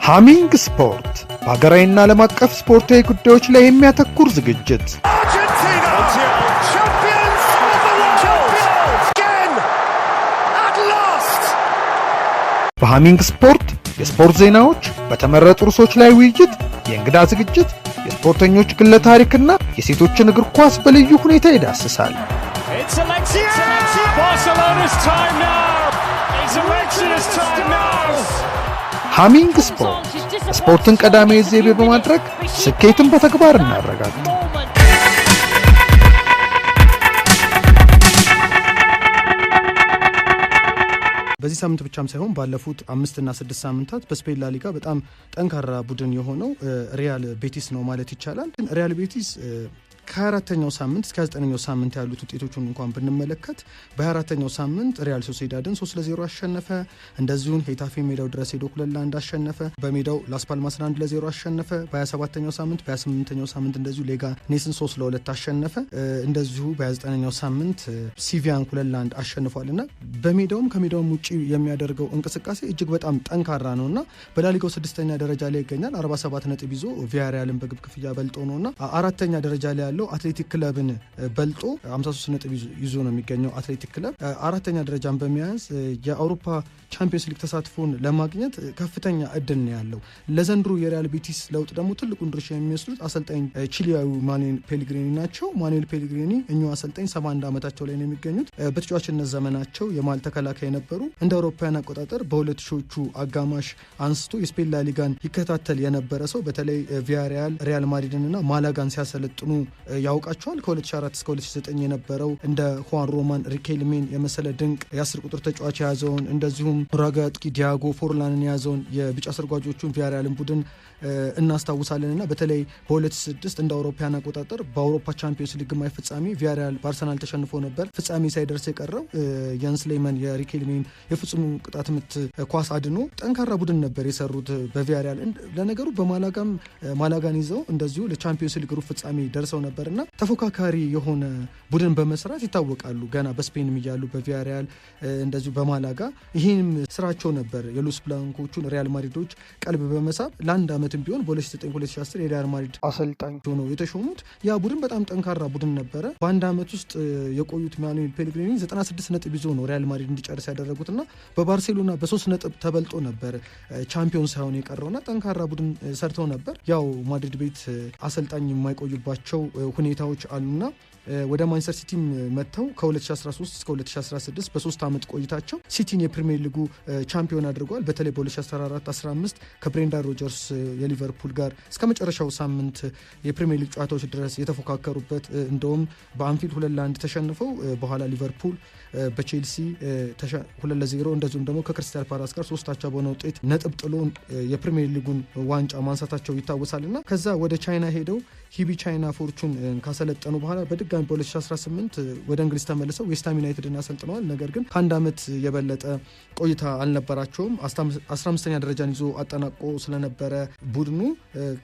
ሃሚንግ ስፖርት በሀገራዊና ዓለም አቀፍ ስፖርታዊ ጉዳዮች ላይ የሚያተኩር ዝግጅት። በሃሚንግ ስፖርት የስፖርት ዜናዎች፣ በተመረጡ ርዕሶች ላይ ውይይት፣ የእንግዳ ዝግጅት፣ የስፖርተኞች ግለ ታሪክና የሴቶችን እግር ኳስ በልዩ ሁኔታ ይዳስሳል። ሃሚንግ ስፖርት ስፖርትን ቀዳሚ ዘይቤ በማድረግ ስኬትን በተግባር እናረጋግጥ። በዚህ ሳምንት ብቻም ሳይሆን ባለፉት 5 እና 6 ሳምንታት በስፔን ላሊጋ በጣም ጠንካራ ቡድን የሆነው ሪያል ቤቲስ ነው ማለት ይቻላል። ሪያል ቤቲስ ከ4ኛው ሳምንት እስከ 9ኛው ሳምንት ያሉት ውጤቶቹን እንኳን ብንመለከት በ4ኛው ሳምንት ሪያል ሶሲዳድን 3-0 አሸነፈ። እንደዚሁም ሄታፌ ሜዳው ድረስ ሄዶ 2-1 አሸነፈ። በሜዳው ላስ ፓልማስን 1-0 አሸነፈ። በ27ኛው ሳምንት በ28ኛው ሳምንት እንደዚሁ ሌጋ ኔስን 3-2 አሸነፈ። እንደዚሁ በ29ኛው ሳምንት ሲቪያን 2-1 አሸንፏልና በሜዳውም ከሜዳውም ውጪ የሚያደርገው እንቅስቃሴ እጅግ በጣም ጠንካራ ነውና በላሊጋው 6ኛ ደረጃ ላይ ይገኛል። 47 ነጥብ ይዞ ቪያሪያልን በግብ ክፍያ በልጦ ነውና 4ኛ ደረጃ ላይ ያለው አትሌቲክ ክለብን በልጦ 53 ነጥብ ይዞ ነው የሚገኘው። አትሌቲክ ክለብ 4ኛ ደረጃን በመያዝ የአውሮፓ ቻምፒየንስ ሊግ ተሳትፎን ለማግኘት ከፍተኛ እድል ነው ያለው። ለዘንድሮ የሪያል ቤቲስ ለውጥ ደግሞ ትልቁን ድርሻ የሚወስዱት አሰልጣኝ ቺሊያዊ ማኑኤል ፔሌግሪኒ ናቸው። ማኑኤል ፔሌግሪኒ እኚሁ አሰልጣኝ 71 ዓመታቸው ላይ ነው የሚገኙት። በተጫዋችነት ዘመናቸው የማል ተከላካይ ነበሩ። እንደ አውሮፓውያን አቆጣጠር በ2000ዎቹ አጋማሽ አንስቶ የስፔን ላሊጋን ይከታተል የነበረ ሰው በተለይ ቪያሪያል፣ ሪያል ማድሪድንና ማላጋን ሲያሰለጥኑ ያውቃቸዋል። ከ2004 እስከ 2009 የነበረው እንደ ሁዋን ሮማን ሪኬልሜን የመሰለ ድንቅ የ10 ቁጥር ተጫዋች የያዘውን እንደዚሁም ራጋጥቂ ዲያጎ ፎርላንን የያዘውን የቢጫ ሰርጓጆቹን ቪያሪያልን ቡድን እናስታውሳለንና በተለይ በ2006 እንደ አውሮፓውያን አቆጣጠር በአውሮፓ ቻምፒየንስ ሊግ ግማሽ ፍጻሜ ቪያሪያል በአርሰናል ተሸንፎ ነበር። ፍጻሜ ሳይደርስ የቀረው የንስ ሌመን የሪኬልሜን የፍጹም ቅጣት ምት ኳስ አድኖ ጠንካራ ቡድን ነበር የሰሩት በቪያሪያል። ለነገሩ በማላጋም ማላጋን ይዘው እንደዚሁ ለቻምፒየንስ ሊግ ሩብ ፍጻሜ ደርሰው ነበርና ተፎካካሪ የሆነ ቡድን በመስራት ይታወቃሉ። ገና በስፔንም እያሉ በቪያሪያል እንደዚሁ በማላጋ ይህም ስራቸው ነበር የሉስ ብላንኮቹን ሪያል ማድሪዶች ቀልብ በመሳብ ለአንድ ዓመትም ቢሆን በ2009-2010 የሪያል ማድሪድ አሰልጣኝ ሆነው የተሾሙት። ያ ቡድን በጣም ጠንካራ ቡድን ነበረ። በአንድ ዓመት ውስጥ የቆዩት ማኑኤል ፔሌግሪኒ 96 ነጥብ ይዞ ነው ሪያል ማድሪድ እንዲጨርስ ያደረጉትና በባርሴሎና በ3 ነጥብ ተበልጦ ነበር ቻምፒዮን ሳይሆን የቀረውና ጠንካራ ቡድን ሰርተው ነበር። ያው ማድሪድ ቤት አሰልጣኝ የማይቆዩባቸው ሁኔታዎች አሉና ወደ ማንቸስተር ሲቲም መጥተው ከ2013 እስከ 2016 በ3 ዓመት ቆይታቸው ሲቲን የፕሪሚየር ሊጉ ቻምፒዮን አድርገዋል። በተለይ በ2014-15 ከብሬንዳን ሮጀርስ የሊቨርፑል ጋር እስከ መጨረሻው ሳምንት የፕሪሚየር ሊግ ጨዋታዎች ድረስ የተፎካከሩበት እንደውም በአንፊልድ 2-1 ተሸንፈው በኋላ ሊቨርፑል በቼልሲ 2-0 እንደዚሁም ደግሞ ከክሪስታል ፓላስ ጋር 3-0 በሆነ ውጤት ነጥብ ጥሎ የፕሪሚየር ሊጉን ዋንጫ ማንሳታቸው ይታወሳልና ከዛ ወደ ቻይና ሄደው ሂቢ ቻይና ፎርቹን ካሰለጠኑ በኋላ በድጋሚ በ2018 ወደ እንግሊዝ ተመልሰው ዌስትሃም ዩናይትድን አሰልጥነዋል። ነገር ግን ከአንድ ዓመት የበለጠ ቆይታ አልነበራቸውም። 15ኛ ደረጃን ይዞ አጠናቆ ስለነበረ ቡድኑ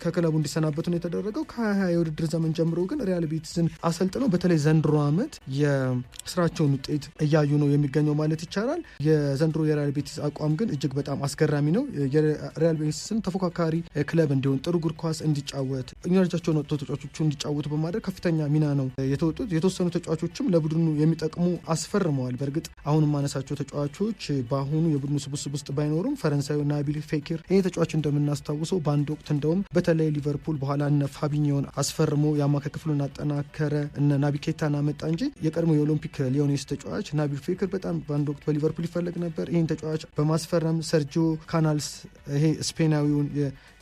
ከክለቡ እንዲሰናበቱ ነው የተደረገው። ከ2020 የውድድር ዘመን ጀምሮ ግን ሪያል ቤቲስን አሰልጥነው በተለይ ዘንድሮ ዓመት የስራቸውን ውጤት እያዩ ነው የሚገኘው ማለት ይቻላል። የዘንድሮ የሪያል ቤቲስ አቋም ግን እጅግ በጣም አስገራሚ ነው። የሪያል ቤቲስን ተፎካካሪ ክለብ እንዲሆን ጥሩ እግር ኳስ እንዲጫወት ኢነርጂያቸውን ወጥቶ ተጫዋቾቹ እንዲጫወቱ በማድረግ ከፍተኛ ሚና ነው የተወጡት። የተወሰኑ ተጫዋቾችም ለቡድኑ የሚጠቅሙ አስፈርመዋል። በእርግጥ አሁን ማነሳቸው ተጫዋቾች በአሁኑ የቡድኑ ስብስብ ውስጥ ባይኖሩም ፈረንሳዩ ናቢል ፌኪር ይህ ተጫዋች እንደምናስታውሰው በአንድ ወቅት እንደውም በተለይ ሊቨርፑል በኋላ እነ ፋቢኞን አስፈርሞ የአማካይ ክፍሉን አጠናከረ፣ እነ ናቢ ኬታን አመጣ እንጂ የቀድሞ የኦሎምፒክ ሊዮኔስ ተጫዋች ናቢል ፌኪር በጣም በአንድ ወቅት በሊቨርፑል ይፈለግ ነበር። ይህን ተጫዋች በማስፈረም ሰርጂዮ ካናልስ ይሄ ስፔናዊውን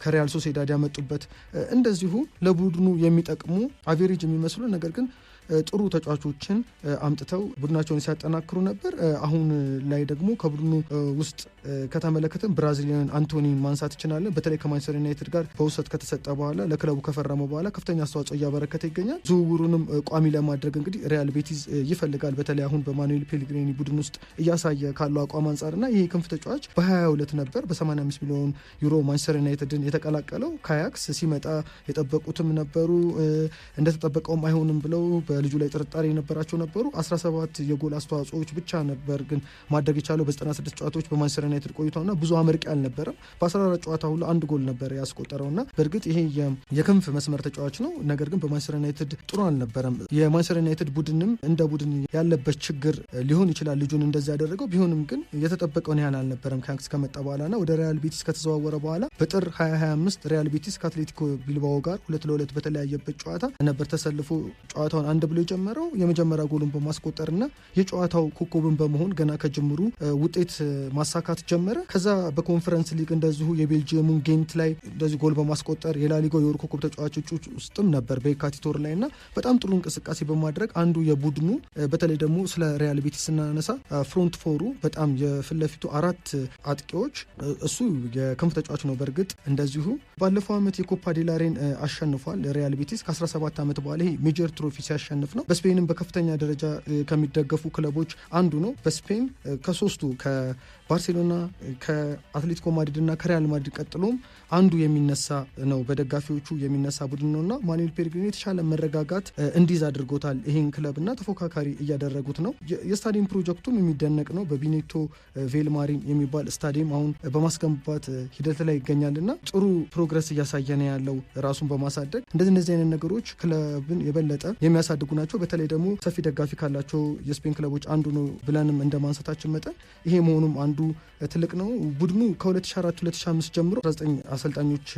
ከሪያል ሶሲዳድ ያመጡበት እንደዚሁ ለቡድኑ የሚጠቅሙ አቬሬጅ የሚመስሉ ነገር ግን ጥሩ ተጫዋቾችን አምጥተው ቡድናቸውን ሲያጠናክሩ ነበር። አሁን ላይ ደግሞ ከቡድኑ ውስጥ ከተመለከተን ብራዚሊያን አንቶኒ ማንሳት ይችላል። በተለይ ከማንቸስተር ዩናይትድ ጋር በውሰት ከተሰጠ በኋላ ለክለቡ ከፈረመ በኋላ ከፍተኛ አስተዋጽኦ እያበረከተ ይገኛል። ዝውውሩንም ቋሚ ለማድረግ እንግዲህ ሪያል ቤቲስ ይፈልጋል። በተለይ አሁን በማኑኤል ፔሌግሪኒ ቡድን ውስጥ እያሳየ ካለው አቋም አንጻርና ይሄ ክንፍ ተጫዋች በ22 ነበር በ85 ሚሊዮን ዩሮ ማንቸስተር ዩናይትድን የተቀላቀለው። ከአያክስ ሲመጣ የጠበቁትም ነበሩ፣ እንደተጠበቀውም አይሆንም ብለው በልጁ ላይ ጥርጣሬ የነበራቸው ነበሩ። 17 የጎል አስተዋጽኦዎች ብቻ ነበር ግን ማድረግ የቻለው በ96 ጨዋታዎች በማንቸስተር ዩናይትድ ቆይታውና ብዙ አመርቂ አልነበረም። በ14 ጨዋታ ሁሉ አንድ ጎል ነበር ያስቆጠረውና በእርግጥ ይሄ የክንፍ መስመር ተጫዋች ነው። ነገር ግን በማንቸስተር ዩናይትድ ጥሩ አልነበረም። የማንቸስተር ዩናይትድ ቡድንም እንደ ቡድን ያለበት ችግር ሊሆን ይችላል ልጁን እንደዚህ ያደረገው። ቢሆንም ግን የተጠበቀውን ያህል አልነበረም። ከአያክስ ከመጣ በኋላና ወደ ሪያል ቤቲስ ከተዘዋወረ በኋላ በጥር 2025 ሪያል ቤቲስ ከአትሌቲኮ ቢልባኦ ጋር 2-2 በተለያየበት ጨዋታ ነበር ተሰልፎ ጨዋታውን አንድ ብሎ የጀመረው። የመጀመሪያ ጎሉን በማስቆጠርና የጨዋታው ኮከብን በመሆን ገና ከጅምሩ ውጤት ማሳካት ጀመረ። ከዛ በኮንፈረንስ ሊግ እንደዚሁ የቤልጂየሙን ጌንት ላይ እንደዚሁ ጎል በማስቆጠር የላሊጋው የወር ኮከብ ተጫዋቾች ውስጥም ነበር በየካቲት ወር ላይና በጣም ጥሩ እንቅስቃሴ በማድረግ አንዱ የቡድኑ በተለይ ደግሞ ስለ ሪያል ቤቲስ ስናነሳ ፍሮንት ፎሩ በጣም የፊት ለፊቱ 4 አጥቂዎች እሱ የክንፍ ተጫዋች ነው። በእርግጥ እንደዚሁ ባለፈው ዓመት የኮፓ ዴላሬን አሸንፏል ሪያል ቤቲስ ከ17 ዓመት በኋላ ይሄ ሜጀር ትሮፊ ሲያሸንፍ ነው። በስፔንም በከፍተኛ ደረጃ ከሚደገፉ ክለቦች አንዱ ነው። በስፔን ከሶስቱ ከባርሴሎና ከአትሌቲኮ ማድሪድ እና ከሪያል ማድሪድ ቀጥሎም አንዱ የሚነሳ ነው፣ በደጋፊዎቹ የሚነሳ ቡድን ነውና ማኑኤል ፔሌግሪኒ የተሻለ መረጋጋት እንዲይዝ አድርጎታል። ይሄን ክለብና ተፎካካሪ እያደረጉት ነው። የስታዲየም ፕሮጀክቱም የሚደነቅ ነው። በቢኔቶ ቬልማሪን የሚባል ስታዲየም አሁን በማስገንባት ሂደት ላይ ይገኛልና ጥሩ ፕሮግረስ እያሳየ ነው ያለው ራሱን በማሳደግ እንደዚህ አይነት ነገሮች ክለብን የበለጠ የሚያሳድጉ ናቸው። በተለይ ደግሞ ሰፊ ደጋፊ ካላቸው የስፔን ክለቦች አንዱ ነው ብለንም እንደማንሳታችን መጠን ይሄ መሆኑም አንዱ ትልቅ ነው። ቡድኑ ከ2004-2005 ጀምሮ 19 አሰልጣኞች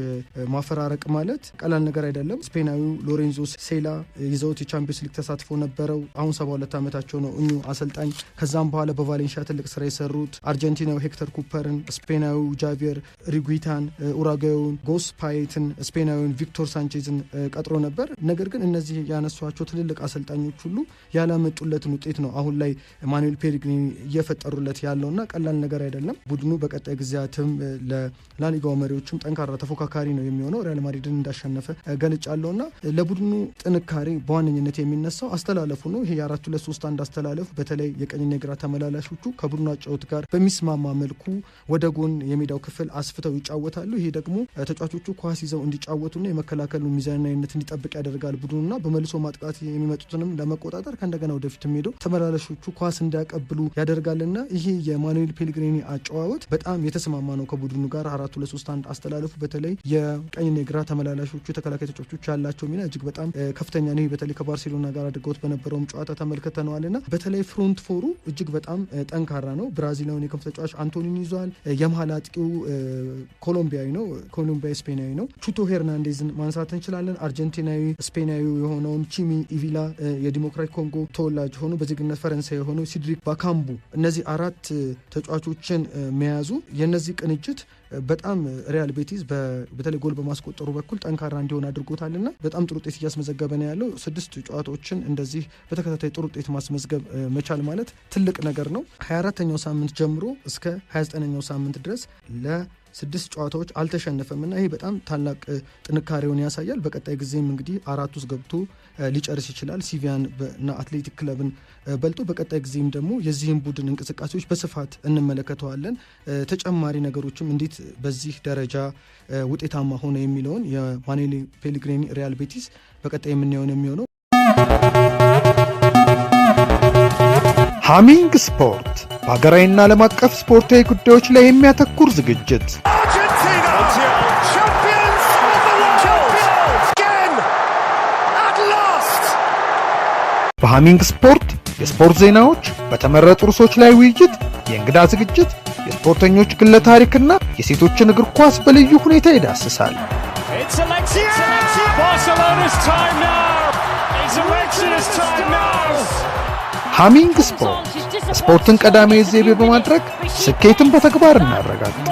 ማፈራረቅ ማለት ቀላል ነገር አይደለም። ስፔናዊው ሎሬንዞ ሴላ ይዘውት የቻምፒየንስ ሊግ ተሳትፎ ነበረው። አሁን 72 ዓመታቸው ነው እኙ አሰልጣኝ። ከዛም በኋላ በቫሌንሺያ ትልቅ ስራ የሰሩት አርጀንቲናዊ ሄክተር ኩፐርን፣ ስፔናዊው ጃቪየር ሪጉይታን፣ ኡራጓዩን ጎስ ፓየትን፣ ስፔናዊውን ቪክቶር ሳንቼዝን ቀጥሮ ነበር። ነገር ግን እነዚህ ያነሷቸው ትልልቅ አሰልጣኞች ሁሉ ያላመጡለትን ውጤት ነው አሁን ላይ ማኑኤል ፔሌግሪኒ እየፈጠሩለት ያለውና ቀላል ነገር አይደለም። ቡድኑ በቀጣይ ጊዜያትም ለላሊጋው መሪዎችም ጠንካራ ተፎካካሪ ነው የሚሆነው። ሪያል ማድሪድን እንዳሸነፈ ገልጫለውና ለቡድኑ ጥንካሬ በዋነኝነት የሚነሳው አስተላለፉ ነው። ይሄ የ4-2-3-1 አስተላለፉ በተለይ የቀኝና የግራ ተመላላሾቹ ከቡድኑ አጫወት ጋር በሚስማማ መልኩ ወደ ጎን የሜዳው ክፍል አስፍተው ይጫወታሉ። ይሄ ደግሞ ተጫዋቾቹ ኳስ ይዘው እንዲጫወቱና የመከላከሉን ሚዛናዊነት እንዲጠብቅ ያደርጋል። ቡድኑና በመልሶ ማጥቃት የሚመጡትንም ለመቆጣጠር ከእንደገና ወደፊት ሄደው ተመላላሾቹ ኳስ እንዲያቀብሉ ያደርጋልና ይሄ የማኑኤል ፔሌግሪኒ አጨዋወት በጣም የተስማማ ነው ከቡድኑ ጋር። 4-2-3-1 አስተላለፉ በተለይ የቀኝና የግራ ተመላላሾቹ የተከላካይ ተጫዋቾች ያላቸው ሚና እጅግ በጣም ከፍተኛ ነው። በተለይ ከባርሴሎና ጋር አድርገውት በነበረውም ጨዋታ ተመልክተነዋልና በተለይ ፍሮንት ፎሩ እጅግ በጣም ጠንካራ ነው። ብራዚላዊውን የክንፍ ተጫዋች አንቶኒን ይዟል። የመሀል አጥቂው ኮሎምቢያዊ ነው፣ ኮሎምቢያ ስፔናዊ ነው። ቹቶ ሄርናንዴዝን ማንሳት እንችላለን። አርጀንቲናዊ ስፔናዊ የሆነውን ቺሚ ኢቪላ የዲሞክራቲክ ኮንጎ ተወላጅ ሆኖ በዜግነት ፈረንሳይ የሆነው ሲድሪክ ባካምቡ እነዚህ 4 ተጫዋቾችን መያዙ የነዚህ ቅንጅት በጣም ሪያል ቤቲስ በተለይ ጎል በማስቆጠሩ በኩል ጠንካራ እንዲሆን አድርጎታልና በጣም ጥሩ ውጤት እያስመዘገበ ነው ያለው። 6 ጨዋታዎችን እንደዚህ በተከታታይ ጥሩ ውጤት ማስመዝገብ መቻል ማለት ትልቅ ነገር ነው። 24ኛው ሳምንት ጀምሮ እስከ 29ኛው ሳምንት ድረስ ለ6 ጨዋታዎች አልተሸነፈም እና ይሄ በጣም ታላቅ ጥንካሬውን ያሳያል። በቀጣይ ጊዜም እንግዲህ 4 ውስጥ ገብቶ ሊጨርስ ይችላል ሲቪያን እና አትሌቲክ ክለብን በልጦ። በቀጣይ ጊዜም ደግሞ የዚህም ቡድን እንቅስቃሴዎች በስፋት እንመለከተዋለን። ተጨማሪ ነገሮችም እንዴት በዚህ ደረጃ ውጤታማ ሆነ የሚለውን የማኑኤል ፔሌግሪኒ ሪያል ቤቲስ በቀጣይ የምናየው የሚሆነው። ሃሚንግ ስፖርት በሀገራዊና ዓለም አቀፍ ስፖርታዊ ጉዳዮች ላይ የሚያተኩር ዝግጅት በሃሚንግ ስፖርት የስፖርት ዜናዎች፣ በተመረጡ ርዕሶች ላይ ውይይት፣ የእንግዳ ዝግጅት፣ የስፖርተኞች ግለ ታሪክና የሴቶችን እግር ኳስ በልዩ ሁኔታ ይዳስሳል። ሃሚንግ ስፖርት ስፖርትን ቀዳሚ ዘይቤ በማድረግ ስኬትን በተግባር እናረጋግጥ።